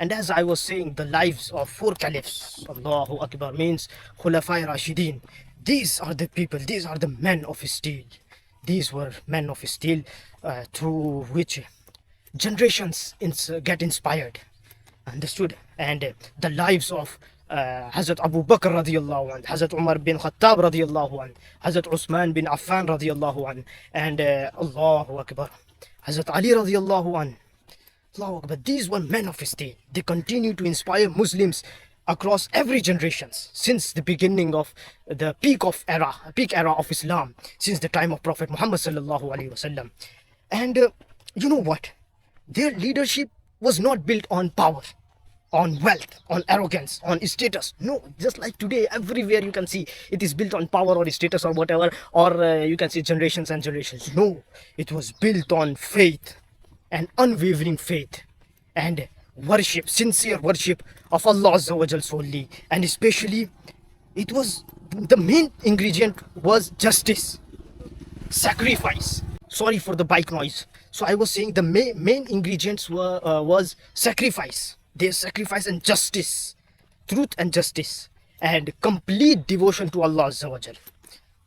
And as I was saying, the lives of four caliphs, Allahu Akbar, means Khulafai Rashidin. These are the people, these are the men of steel. These were men of steel through which generations get inspired. Understood? And the lives of Hazrat Abu Bakr radiallahu anh, Hazrat Umar bin Khattab radiallahu anh, Hazrat Usman bin Affan radiallahu anh, and Allahu Akbar, Hazrat Ali radiallahu anh. Allahu Akbar. These were men of steel. They continue to inspire Muslims across every generations since the beginning of the peak era of Islam, since the time of Prophet Muhammad sallallahu alaihi wasallam. And you know what? Their leadership was not built on power, on wealth, on arrogance, on status. No, just like today, everywhere you can see it is built on power or status or whatever, or you can see generations and generations. No, it was built on faith, and unwavering faith, and worship, sincere worship of Allah Azza wa Jal solely. And especially, it was the main ingredient was justice, sacrifice. Sorry for the bike noise. So I was saying the main ingredients were was sacrifice. Their sacrifice and justice, truth and justice, and complete devotion to Allah Azza wa Jal.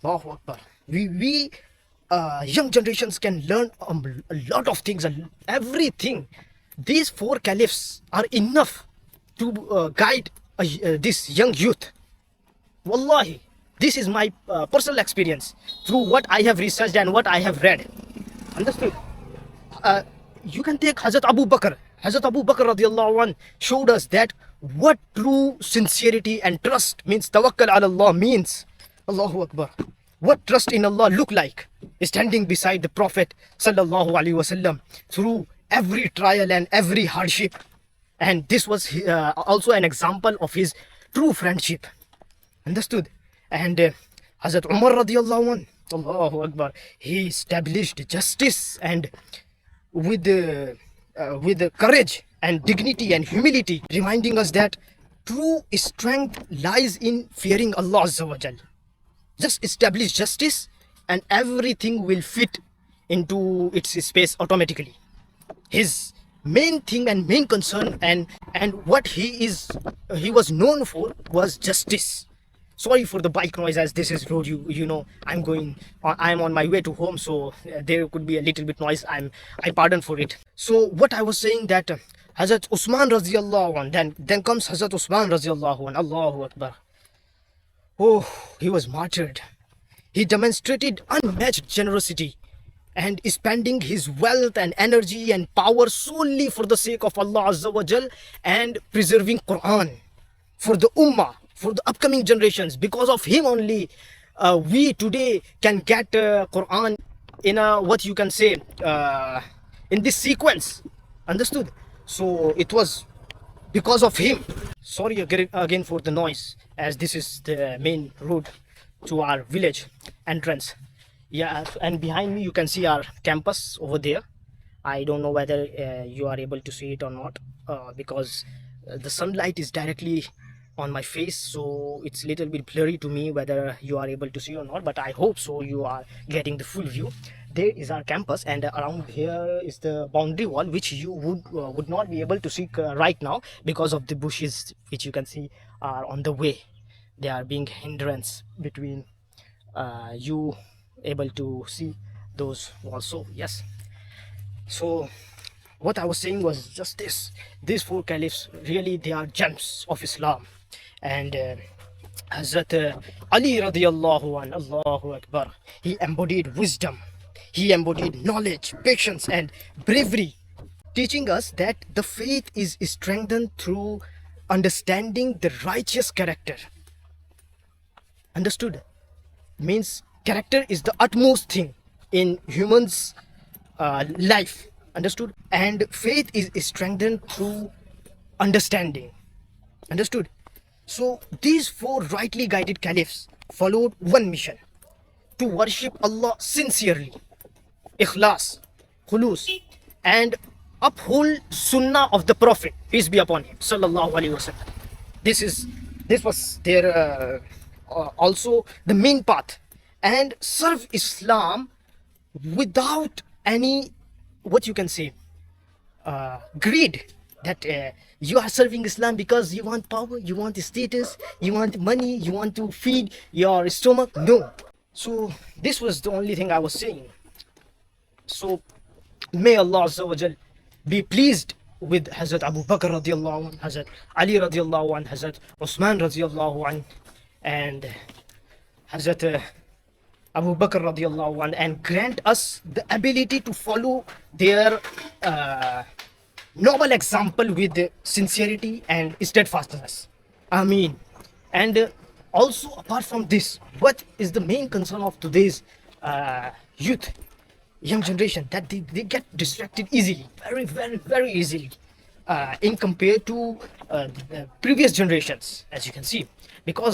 Allahu Akbar. We young generations can learn a lot of things, everything. These four caliphs are enough to guide this young youth. Wallahi, this is my personal experience through what I have researched and what I have read. Understood? You can take Hazrat Abu Bakr. Hazrat Abu Bakr radiallahu anh showed us that what true sincerity and trust means. Tawakkal ala Allah means. Allahu Akbar. What trust in Allah look like? Standing beside the Prophet sallallahu alaihi wasallam through every trial and every hardship. And this was also an example of his true friendship. Understood? And Hazrat Umar radiallahu anh, Allahu Akbar, he established justice, and with courage and dignity and humility, reminding us that true strength lies in fearing Allah Azza wa Jal. Just establish justice and everything will fit into its space automatically. His main thing and main concern and what he was known for was justice. Sorry for the bike noise, as this is road. You know, I'm on my way to home, so there could be a little bit noise. I pardon for it. So what I was saying, that Hazrat Usman radiallahu anh, then comes Hazrat Usman radiallahu anh. Allahu Akbar. Oh, he was martyred. He demonstrated unmatched generosity and spending his wealth and energy and power solely for the sake of Allah Azza wa Jal and preserving Quran for the Ummah, for the upcoming generations. Because of him only, we today can get Quran in a, what you can say, in this sequence. Understood? So it was because of him. Sorry again for the noise, as this is the main road to our village entrance. Yeah, and behind me you can see our campus over there. I don't know whether you are able to see it or not, because the sunlight is directly on my face, so it's a little bit blurry to me whether you are able to see or not, but I hope so you are getting the full view. There is our campus, and around here is the boundary wall, which you would not be able to see right now because of the bushes which you can see are on the way. They are being hindrance between you able to see those walls. So yes, so what I was saying was just this: these four caliphs, really they are gems of Islam. And Hazrat Ali radiallahu anh, Allahu Akbar, he embodied wisdom, he embodied knowledge, patience and bravery, teaching us that the faith is strengthened through understanding the righteous character. Understood? Means character is the utmost thing in humans life. Understood? And faith is strengthened through understanding. Understood? So these four rightly guided caliphs followed one mission: to worship Allah sincerely, ikhlas, khulus, and uphold sunnah of the Prophet, peace be upon him, sallallahu alaihi wasallam. This was their also the main path, and serve Islam without any, what you can say, greed, that you are serving Islam because you want power, you want status, you want money, you want to feed your stomach. No. So this was the only thing I was saying. So may Allah Azza wa Jal be pleased with Hazrat Abu Bakr radiallahu anh, Hazrat Ali radiallahu anh, Hazrat Usman radiallahu anh, and Hazrat Abu Bakr radiallahu anh, and grant us the ability to follow their noble example with sincerity and steadfastness. Ameen. And also, apart from this, what is the main concern of today's youth, young generation? That they get distracted easily, very, very, very easily, in compared to the previous generations, as you can see. Because